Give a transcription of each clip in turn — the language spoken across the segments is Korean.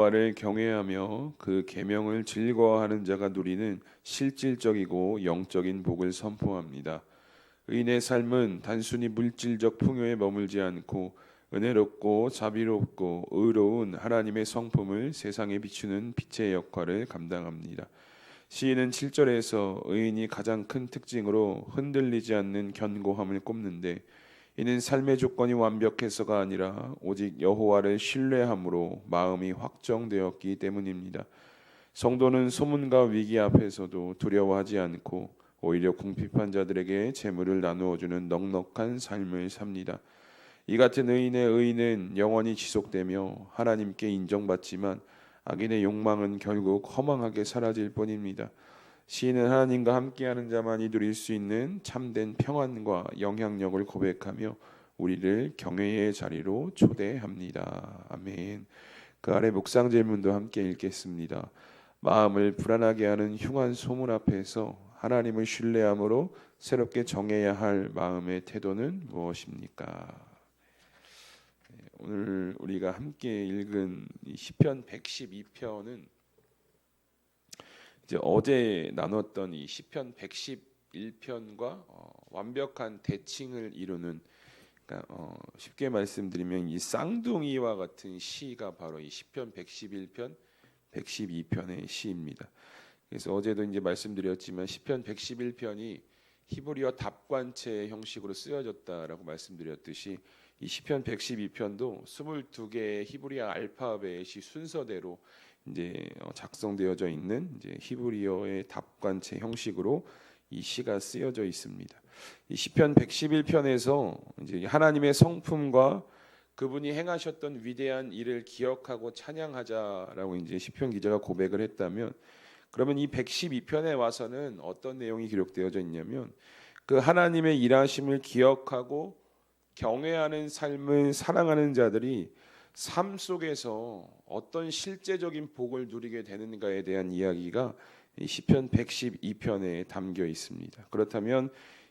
여호와를 경외하며 그 계명을 즐거워하는 자가 누리는 실질적이고 영적인 복을 선포합니다. 의인의 삶은 단순히 물질적 풍요에 머물지 않고 은혜롭고 자비롭고 의로운 하나님의 성품을 세상에 비추는 빛의 역할을 감당합니다. 시인은 7절에서 의인이 가장 큰 특징으로 흔들리지 않는 견고함을 꼽는데, 이는 삶의 조건이 완벽해서가 아니라 오직 여호와를 신뢰함으로 마음이 확정되었기 때문입니다. 성도는 소문과 위기 앞에서도 두려워하지 않고 오히려 궁핍한 자들에게 재물을 나누어 주는 넉넉한 삶을 삽니다. 이 같은 의인의 의는 영원히 지속되며 하나님께 인정받지만 악인의 욕망은 결국 허망하게 사라질 뿐입니다. 시인은 하나님과 함께하는 자만이 누릴 수 있는 참된 평안과 영향력을 고백하며 우리를 경외의 자리로 초대합니다. 아멘. 그 아래 묵상 질문도 함께 읽겠습니다. 마음을 불안하게 하는 흉한 소문 앞에서 하나님을 신뢰함으로 새롭게 정해야 할 마음의 태도는 무엇입니까? 오늘 우리가 함께 읽은 시편 112편은 이제 어제 나눴던 이 시편 111편과 완벽한 대칭을 이루는, 그러니까 쉽게 말씀드리면 이 쌍둥이와 같은 시가 바로 이 시편 111편, 112편의 시입니다. 그래서 어제도 이제 말씀드렸지만 시편 111편이 히브리어 답관체 형식으로 쓰여졌다라고 말씀드렸듯이 이 시편 112편도 22개의 히브리어 알파벳이 순서대로 이제 작성되어져 있는 이제 히브리어의 답관체 형식으로 이 시가 쓰여져 있습니다. 이 시편 111편에서 이제 하나님의 성품과 그분이 행하셨던 위대한 일을 기억하고 찬양하자라고 이제 시편 기자가 고백을 했다면, 그러면 이 112편에 와서는 어떤 내용이 기록되어져 있냐면, 그 하나님의 일하심을 기억하고 경외하는 삶을 사랑하는 자들이 삶 속에서 어떤 실제적인 복을 누리게 되는가에 대한 이야기가 이 시편 112편에 담겨 있습니다. 그렇다면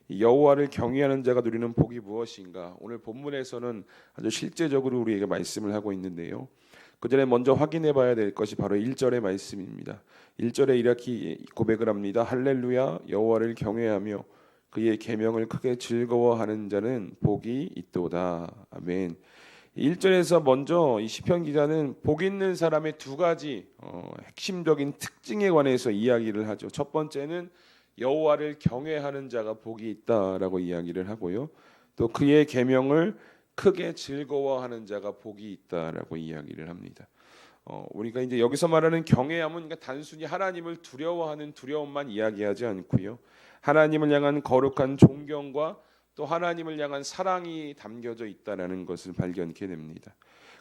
여호와를 경외하는 자가 누리는 복이 무엇인가? 오늘 본문에서는 아주 실제적으로 우리에게 말씀을 하고 있는데요. 그 전에 먼저 확인해 봐야 될 것이 바로 1절의 말씀입니다. 1절에 이렇게 고백을 합니다. 할렐루야, 여호와를 경외하며 그의 계명을 크게 즐거워하는 자는 복이 있도다. 아멘. 1절에서 먼저 이 시편 기자는 복 있는 사람의 두 가지 핵심적인 특징에 관해서 이야기를 하죠. 첫 번째는 여호와를 경외하는 자가 복이 있다라고 이야기를 하고요. 또 그의 계명을 크게 즐거워하는 자가 복이 있다라고 이야기를 합니다. 우리가 이제 여기서 말하는 경외함은 그러니까 단순히 하나님을 두려워하는 두려움만 이야기하지 않고요. 하나님을 향한 거룩한 존경과 또 하나님을 향한 사랑이 담겨져 있다라는 것을 발견하게 됩니다.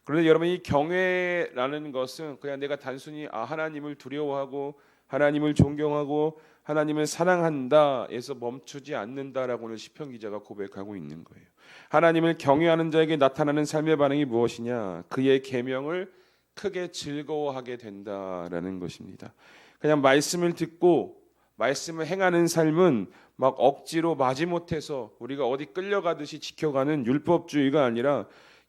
그런데 여러분, 이 경외라는 것은 그냥 내가 단순히 하나님을 두려워하고 하나님을 존경하고 하나님을 사랑한다에서 멈추지 않는다라고 오늘 시편 기자가 고백하고 있는 거예요. 하나님을 경외하는 자에게 나타나는 삶의 반응이 무엇이냐? 그의 계명을 크게 즐거워하게 된다라는 것입니다. 그냥 말씀을 듣고 말씀을 행하는 삶은 막 억지로 마지못해서 우리가 어디 끌려가듯이 지켜가는 율법주의가 아니라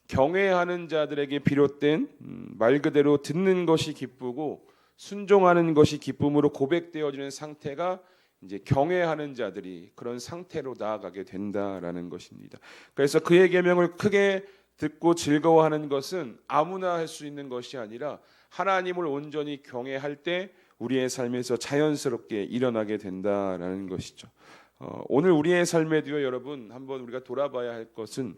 경외하는 자들에게 비롯된 말 그대로 듣는 것이 기쁘고 순종하는 것이 기쁨으로 고백되어지는 상태가 이제 경외하는 자들이 그런 상태로 나아가게 된다라는 것입니다. 그래서 그의 계명을 크게 듣고 즐거워하는 것은 아무나 할 수 있는 것이 아니라 하나님을 온전히 경외할 때 우리의 삶에서 자연스럽게 일어나게 된다라는 것이죠. 오늘 우리의 삶에도요, 여러분, 한번 우리가 돌아봐야 할 것은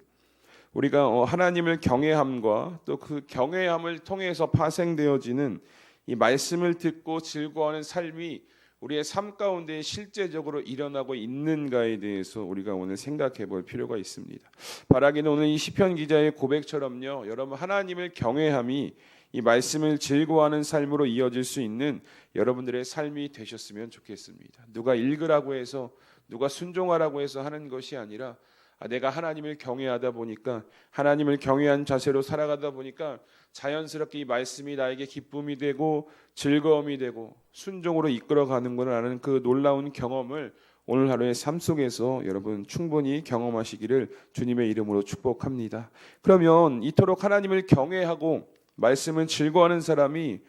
우리가 하나님을 경외함과 또 그 경외함을 통해서 파생되어지는 이 말씀을 듣고 즐거워하는 삶이 우리의 삶 가운데 실제적으로 일어나고 있는가에 대해서 우리가 오늘 생각해 볼 필요가 있습니다. 바라기는 오늘 이 시편 기자의 고백처럼요, 여러분, 하나님을 경외함이 이 말씀을 즐거워하는 삶으로 이어질 수 있는 여러분들의 삶이 되셨으면 좋겠습니다. 누가 읽으라고 해서, 누가 순종하라고 해서 하는 것이 아니라 내가 하나님을 경외하다 보니까, 하나님을 경외한 자세로 살아가다 보니까 자연스럽게 이 말씀이 나에게 기쁨이 되고 즐거움이 되고 순종으로 이끌어가는구나라는 그 놀라운 경험을 오늘 하루의 삶 속에서 여러분 충분히 경험하시기를 주님의 이름으로 축복합니다. 그러면 이토록 하나님을 경외하고 말씀은 즐거워하는 사람이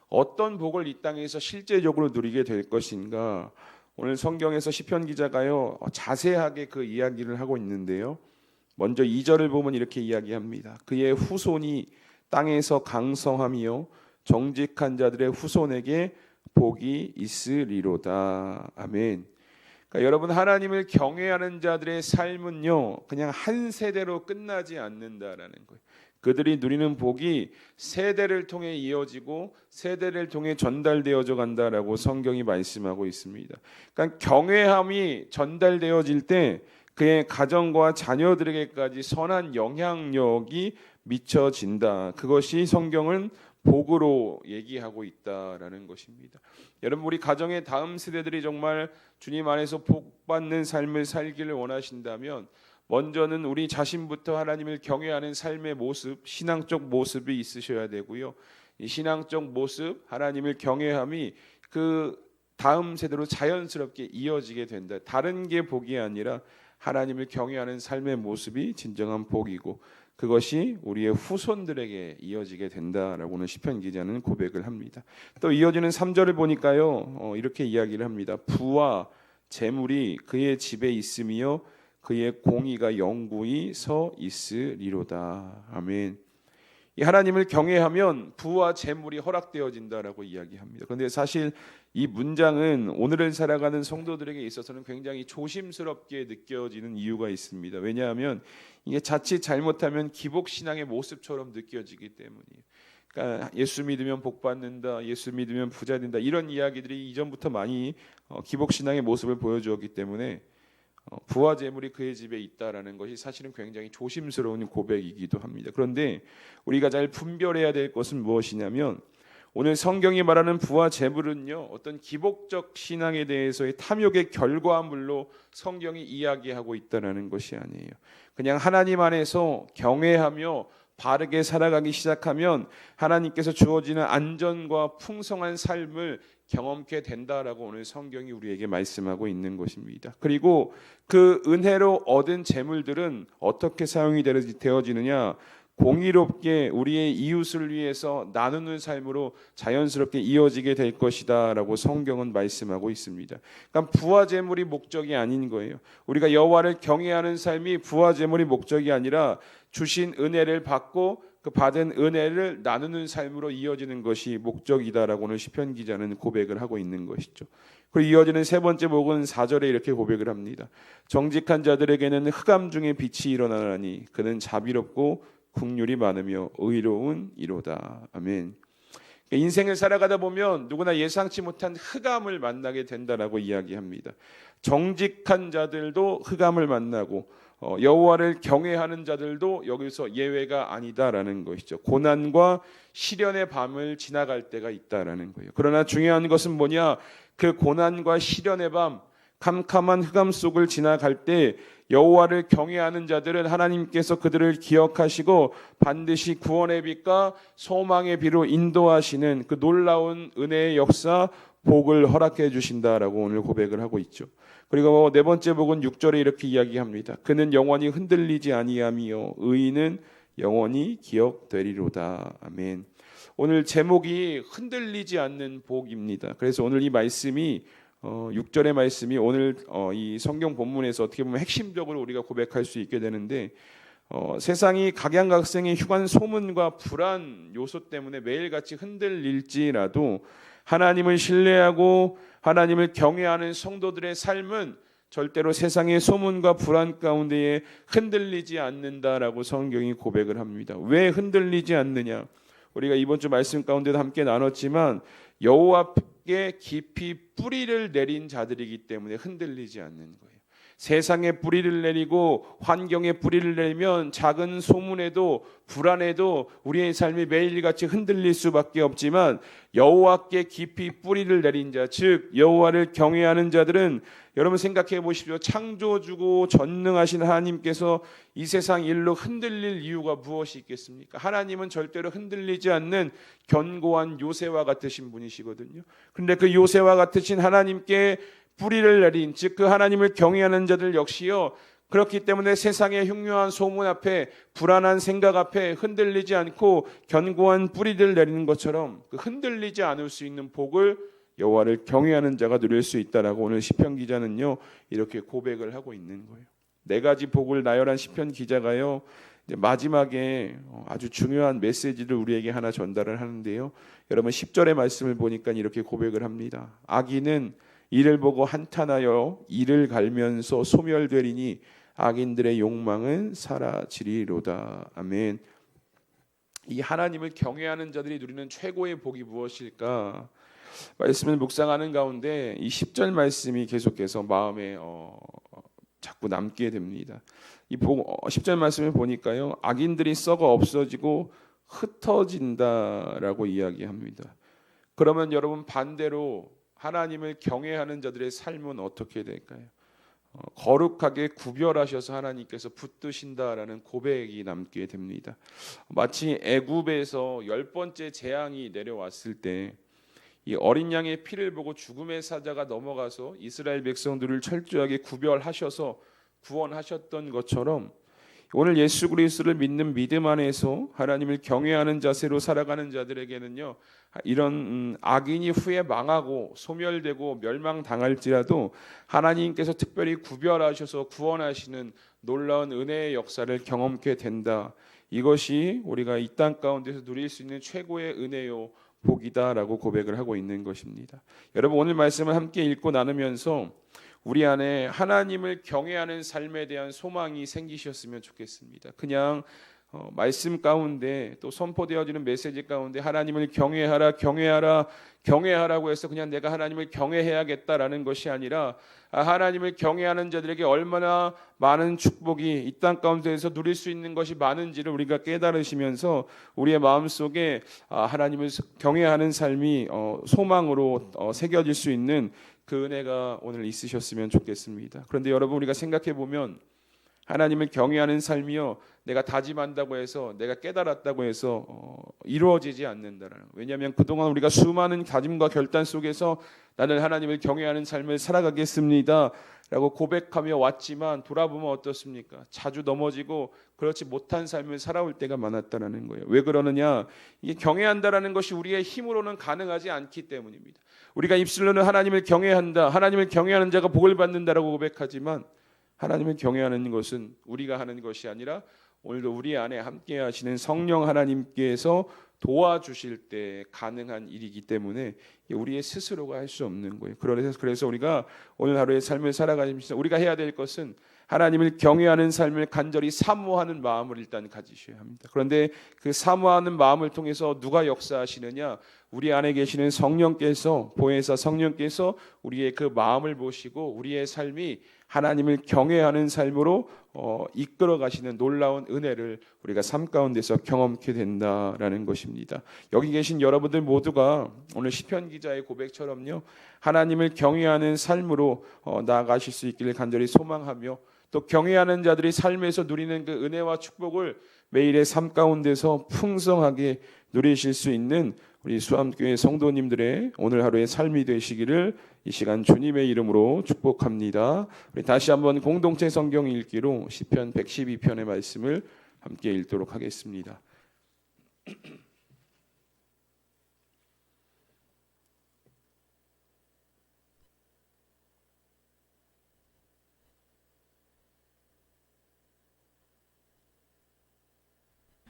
어떤 복을 이 땅에서 실제적으로 누리게 될 것인가. 오늘 성경에서 시편 기자가요 자세하게 그 이야기를 하고 있는데요. 먼저 2절을 보면 이렇게 이야기합니다. 그의 후손이 땅에서 강성하며 정직한 자들의 후손에게 복이 있으리로다. 아멘. 그러니까 여러분, 하나님을 경외하는 자들의 삶은요 그냥 한 세대로 끝나지 않는다라는 거예요. 그들이 누리는 복이 세대를 통해 이어지고 세대를 통해 전달되어져 간다라고 성경이 말씀하고 있습니다. 그러니까 경외함이 전달되어질 때 그의 가정과 자녀들에게까지 선한 영향력이 미쳐진다. 그것이 성경은 복으로 얘기하고 있다라는 것입니다. 여러분, 우리 가정의 다음 세대들이 정말 주님 안에서 복받는 삶을 살기를 원하신다면 먼저는 우리 자신부터 하나님을 경외하는 삶의 모습, 신앙적 모습이 있으셔야 되고요. 이 신앙적 모습, 하나님을 경외함이 그 다음 세대로 자연스럽게 이어지게 된다. 다른 게 복이 아니라 하나님을 경외하는 삶의 모습이 진정한 복이고 그것이 우리의 후손들에게 이어지게 된다라고 오늘 시편 기자는 고백을 합니다. 또 이어지는 3절을 보니까요 이렇게 이야기를 합니다. 부와 재물이 그의 집에 있으며 그의 공의가 영구히 서 있으리로다. 아멘. 이 하나님을 경외하면 부와 재물이 허락되어진다라고 이야기합니다. 그런데 사실 이 문장은 오늘을 살아가는 성도들에게 있어서는 굉장히 조심스럽게 느껴지는 이유가 있습니다. 왜냐하면 이게 자칫 잘못하면 기복신앙의 모습처럼 느껴지기 때문이에요. 그러니까 예수 믿으면 복 받는다, 예수 믿으면 부자 된다, 이런 이야기들이 이전부터 많이 기복신앙의 모습을 보여주었기 때문에 부와 재물이 그의 집에 있다라는 것이 사실은 굉장히 조심스러운 고백이기도 합니다. 그런데 우리가 잘 분별해야 될 것은 무엇이냐면 오늘 성경이 말하는 부와 재물은요 어떤 기복적 신앙에 대해서의 탐욕의 결과물로 성경이 이야기하고 있다라는 것이 아니에요. 그냥 하나님 안에서 경외하며 바르게 살아가기 시작하면 하나님께서 주어지는 안전과 풍성한 삶을 경험케 된다라고 오늘 성경이 우리에게 말씀하고 있는 것입니다. 그리고 그 은혜로 얻은 재물들은 어떻게 사용이 되어지느냐? 공의롭게 우리의 이웃을 위해서 나누는 삶으로 자연스럽게 이어지게 될 것이다 라고 성경은 말씀하고 있습니다. 그러니까 부와 재물이 목적이 아닌 거예요. 우리가 여호와를 경외하는 삶이 부와 재물이 목적이 아니라 주신 은혜를 받고 그 받은 은혜를 나누는 삶으로 이어지는 것이 목적이다라고 오늘 시편 기자는 고백을 하고 있는 것이죠. 그리고 이어지는 세 번째 복은 4절에 이렇게 고백을 합니다. 정직한 자들에게는 흑암 중에 빛이 일어나나니 그는 자비롭고 긍휼이 많으며 의로운 이로다. 아멘. 인생을 살아가다 보면 누구나 예상치 못한 흑암을 만나게 된다라고 이야기합니다. 정직한 자들도 흑암을 만나고 여호와를 경외하는 자들도 여기서 예외가 아니다라는 것이죠. 고난과 시련의 밤을 지나갈 때가 있다라는 거예요. 그러나 중요한 것은 뭐냐? 그 고난과 시련의 밤, 캄캄한 흑암 속을 지나갈 때 여호와를 경외하는 자들은 하나님께서 그들을 기억하시고 반드시 구원의 빛과 소망의 비로 인도하시는 그 놀라운 은혜의 역사, 복을 허락해 주신다라고 오늘 고백을 하고 있죠. 그리고 네 번째 복은 6절에 이렇게 이야기합니다. 그는 영원히 흔들리지 아니하며 의인은 영원히 기억되리로다. 아멘. 오늘 제목이 흔들리지 않는 복입니다. 그래서 오늘 이 말씀이 6절의 말씀이 오늘 이 성경 본문에서 어떻게 보면 핵심적으로 우리가 고백할 수 있게 되는데 세상이 각양각색의 흉한 소문과 불안 요소 때문에 매일같이 흔들릴지라도 하나님을 신뢰하고 하나님을 경외하는 성도들의 삶은 절대로 세상의 소문과 불안 가운데에 흔들리지 않는다라고 성경이 고백을 합니다. 왜 흔들리지 않느냐? 우리가 이번 주 말씀 가운데도 함께 나눴지만 여호와께 깊이 뿌리를 내린 자들이기 때문에 흔들리지 않는 거예요. 세상에 뿌리를 내리고 환경에 뿌리를 내리면 작은 소문에도 불안에도 우리의 삶이 매일같이 흔들릴 수밖에 없지만 여호와께 깊이 뿌리를 내린 자, 즉 여호와를 경외하는 자들은 여러분 생각해 보십시오. 창조주고 전능하신 하나님께서 이 세상 일로 흔들릴 이유가 무엇이 있겠습니까? 하나님은 절대로 흔들리지 않는 견고한 요새와 같으신 분이시거든요. 그런데 그 요새와 같으신 하나님께 뿌리를 내린, 즉 그 하나님을 경외하는 자들 역시요 그렇기 때문에 세상의 흉흉한 소문 앞에, 불안한 생각 앞에 흔들리지 않고 견고한 뿌리를 내리는 것처럼 그 흔들리지 않을 수 있는 복을 여호와를 경외하는 자가 누릴 수 있다라고 오늘 시편 기자는요 이렇게 고백을 하고 있는 거예요. 네 가지 복을 나열한 시편 기자가요 마지막에 아주 중요한 메시지를 우리에게 하나 전달을 하는데요. 여러분 10절의 말씀을 보니까 이렇게 고백을 합니다. 악인은 이를 보고 한탄하여 이를 갈면서 소멸되리니 악인들의 욕망은 사라지리로다. 아멘. 이 하나님을 경외하는 자들이 누리는 최고의 복이 무엇일까? 말씀을 묵상하는 가운데 이 10절 말씀이 계속해서 마음에 자꾸 남게 됩니다. 이 10절 말씀을 보니까요, 악인들이 썩어 없어지고 흩어진다라고 이야기합니다. 그러면 여러분 반대로 하나님을 경외하는 자들의 삶은 어떻게 될까요? 거룩하게 구별하셔서 하나님께서 붙드신다라는 고백이 남게 됩니다. 마치 애굽에서 10번째 재앙이 내려왔을 때 이 어린 양의 피를 보고 죽음의 사자가 넘어가서 이스라엘 백성들을 철저하게 구별하셔서 구원하셨던 것처럼 오늘 예수 그리스도를 믿는 믿음 안에서 하나님을 경외하는 자세로 살아가는 자들에게는요, 이런 악인이 후에 망하고 소멸되고 멸망당할지라도 하나님께서 특별히 구별하셔서 구원하시는 놀라운 은혜의 역사를 경험케 된다. 이것이 우리가 이 땅 가운데서 누릴 수 있는 최고의 은혜요 복이다라고 고백을 하고 있는 것입니다. 여러분 오늘 말씀을 함께 읽고 나누면서 우리 안에 하나님을 경외하는 삶에 대한 소망이 생기셨으면 좋겠습니다. 그냥 말씀 가운데 또 선포되어지는 메시지 가운데 하나님을 경외하라고 해서 그냥 내가 하나님을 경외해야겠다라는 것이 아니라 하나님을 경외하는 자들에게 얼마나 많은 축복이 이 땅 가운데에서 누릴 수 있는 것이 많은지를 우리가 깨달으시면서 우리의 마음속에 하나님을 경외하는 삶이 소망으로 새겨질 수 있는 그 은혜가 오늘 있으셨으면 좋겠습니다. 그런데 여러분 우리가 생각해 보면 하나님을 경외하는 삶이요 내가 다짐한다고 해서 내가 깨달았다고 해서 이루어지지 않는다라는 거예요. 왜냐하면 그동안 우리가 수많은 다짐과 결단 속에서 나는 하나님을 경외하는 삶을 살아가겠습니다 라고 고백하며 왔지만 돌아보면 어떻습니까? 자주 넘어지고 그렇지 못한 삶을 살아올 때가 많았다는 거예요. 왜 그러느냐? 이게 경외한다라는 것이 우리의 힘으로는 가능하지 않기 때문입니다. 우리가 입술로는 하나님을 경외한다, 하나님을 경외하는 자가 복을 받는다라고 고백하지만 하나님을 경외하는 것은 우리가 하는 것이 아니라 오늘도 우리 안에 함께 하시는 성령 하나님께서 도와주실 때 가능한 일이기 때문에 우리의 스스로가 할 수 없는 거예요. 그래서 우리가 오늘 하루의 삶을 살아가면서 우리가 해야 될 것은 하나님을 경외하는 삶을 간절히 사모하는 마음을 일단 가지셔야 합니다. 그런데 그 사모하는 마음을 통해서 누가 역사하시느냐? 우리 안에 계시는 성령께서, 보혜사 성령께서 우리의 그 마음을 보시고 우리의 삶이 하나님을 경외하는 삶으로 이끌어 가시는 놀라운 은혜를 우리가 삶 가운데서 경험하게 된다라는 것입니다. 여기 계신 여러분들 모두가 오늘 시편 기자의 고백처럼요, 하나님을 경외하는 삶으로 나아가실 수 있기를 간절히 소망하며 또 경외하는 자들이 삶에서 누리는 그 은혜와 축복을 매일의 삶 가운데서 풍성하게 누리실 수 있는 우리 수암교회 성도님들의 오늘 하루의 삶이 되시기를 이 시간 주님의 이름으로 축복합니다. 우리 다시 한번 공동체 성경 읽기로 시편 112편의 말씀을 함께 읽도록 하겠습니다.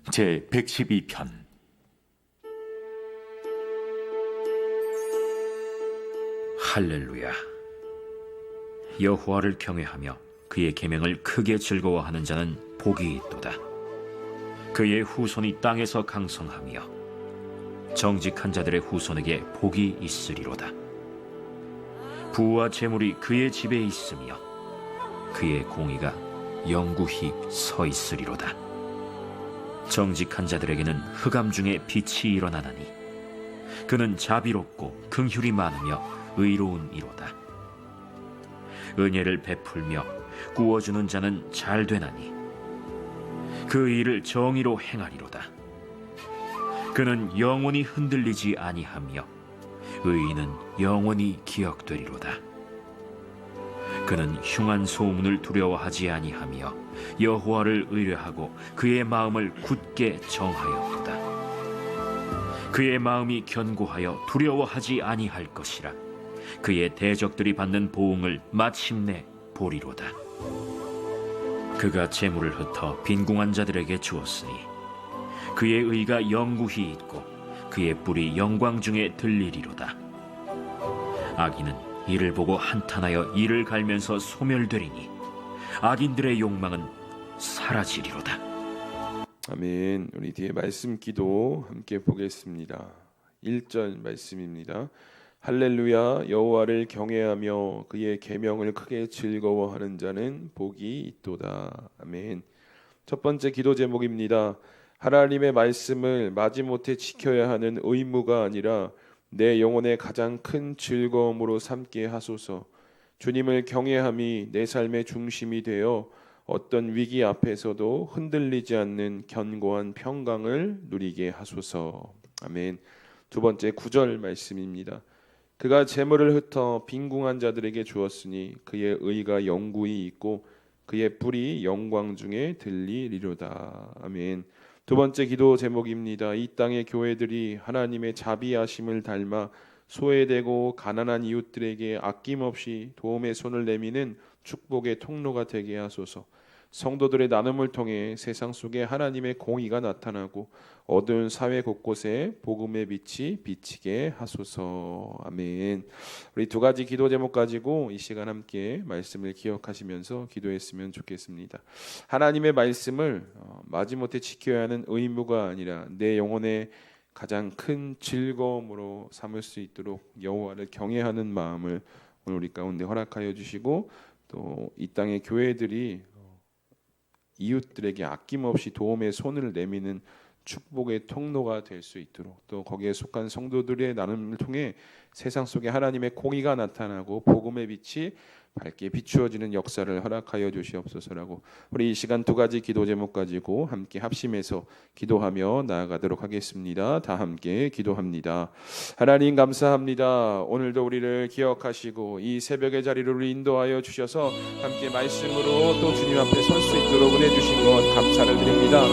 제 112편. 할렐루야. 여호와를 경외하며 그의 계명을 크게 즐거워하는 자는 복이 있도다. 그의 후손이 땅에서 강성하며 정직한 자들의 후손에게 복이 있으리로다. 부와 재물이 그의 집에 있으며 그의 공의가 영구히 서 있으리로다. 정직한 자들에게는 흑암 중에 빛이 일어나나니 그는 자비롭고 긍휼이 많으며 의로운 이로다. 은혜를 베풀며 구워주는 자는 잘 되나니 그 일을 정의로 행하리로다. 그는 영원히 흔들리지 아니하며 의인은 영원히 기억되리로다. 그는 흉한 소문을 두려워하지 아니하며 여호와를 의뢰하고 그의 마음을 굳게 정하였도다. 그의 마음이 견고하여 두려워하지 아니할 것이라. 그의 대적들이 받는 보응을 마침내 보리로다. 그가 재물을 흩어 빈궁한 자들에게 주었으니 그의 의가 영구히 있고 그의 뿔이 영광 중에 들리리로다. 악인은 이를 보고 한탄하여 이를 갈면서 소멸되리니 악인들의 욕망은 사라지리로다. 아멘. 우리 뒤에 말씀 기도 함께 보겠습니다. 1절 말씀입니다. 할렐루야. 여호와를 경외하며 그의 계명을 크게 즐거워하는 자는 복이 있도다. 아멘. 첫 번째 기도 제목입니다. 하나님의 말씀을 마지못해 지켜야 하는 의무가 아니라 내 영혼의 가장 큰 즐거움으로 삼게 하소서. 주님을 경외함이 내 삶의 중심이 되어 어떤 위기 앞에서도 흔들리지 않는 견고한 평강을 누리게 하소서. 아멘. 두 번째 9절 말씀입니다. 그가 재물을 흩어 빈궁한 자들에게 주었으니 그의 의가 영구히 있고 그의 뿔이 영광 중에 들리리로다. 아멘. 두 번째 기도 제목입니다. 이 땅의 교회들이 하나님의 자비하심을 닮아 소외되고 가난한 이웃들에게 아낌없이 도움의 손을 내미는 축복의 통로가 되게 하소서. 성도들의 나눔을 통해 세상 속에 하나님의 공의가 나타나고 어두운 사회 곳곳에 복음의 빛이 비치게 하소서. 아멘. 우리 두 가지 기도 제목 가지고 이 시간 함께 말씀을 기억하시면서 기도했으면 좋겠습니다. 하나님의 말씀을 마지못해 지켜야 하는 의무가 아니라 내 영혼의 가장 큰 즐거움으로 삼을 수 있도록 여호와를 경외하는 마음을 오늘 우리 가운데 허락하여 주시고, 또 이 땅의 교회들이 이웃들에게 아낌없이 도움의 손을 내미는 축복의 통로가 될 수 있도록, 또 거기에 속한 성도들의 나눔을 통해 세상 속에 하나님의 공의가 나타나고 복음의 빛이 밝게 비추어지는 역사를 허락하여 주시옵소서라고 우리 이 시간 두 가지 기도 제목 가지고 함께 합심해서 기도하며 나아가도록 하겠습니다. 다 함께 기도합니다. 하나님 감사합니다. 오늘도 우리를 기억하시고 이 새벽의 자리를 우리 인도하여 주셔서 함께 말씀으로 또 주님 앞에 설 수 있도록 은혜 주신 것 감사를 드립니다.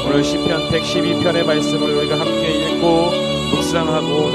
오늘 시편 112편의 말씀을 우리가 함께 읽고 묵상하고